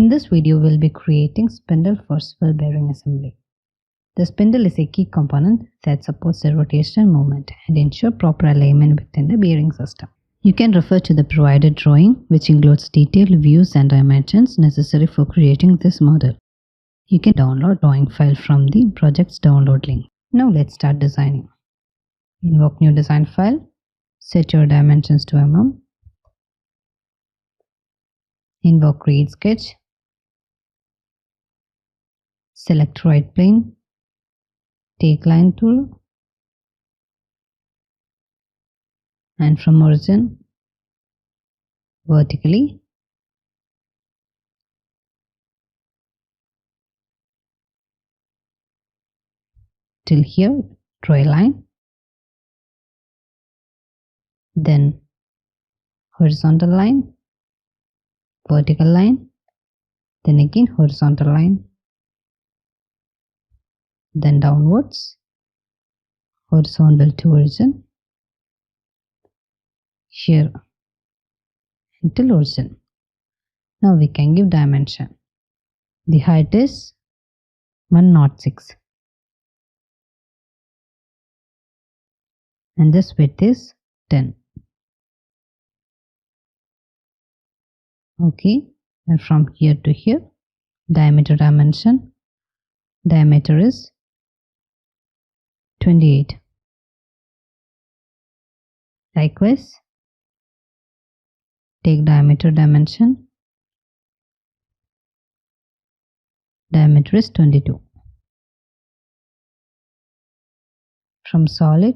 In this video, we'll be creating spindle for swivel bearing assembly. The spindle is a key component that supports the rotational movement and ensures proper alignment within the bearing system. You can refer to the provided drawing, which includes detailed views and dimensions necessary for creating this model. You can download drawing file from the project's download link. Now let's start designing. Invoke new design file. Set your dimensions to mm. Invoke create sketch. Select right plane. Take line tool. And from origin, vertically, till here, draw a line. Then horizontal line, vertical line, then again horizontal line, then downwards, horizontal to origin, here until origin. Now we can give dimension. The height is 106 and this width is 10. Okay, and from here to here, diameter dimension, diameter is 28. Likewise, take diameter dimension, diameter is 22. From solid,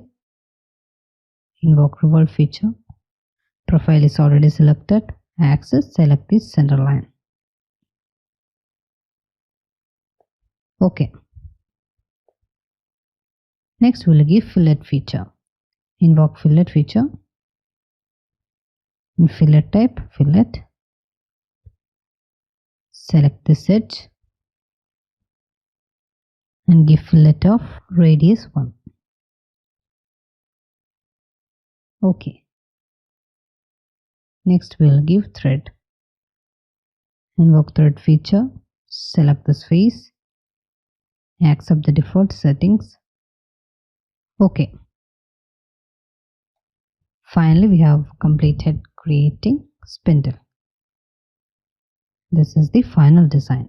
invoke revolve feature, profile is already selected, axis, select the center line. Okay. Next we will give fillet feature. Invoke fillet feature. In fillet type, fillet. Select this edge and give fillet of radius 1. Okay. Next we will give thread. Invoke thread feature. Select this face. Accept the default settings. Okay. Finally, we have completed creating spindle. This is the final design.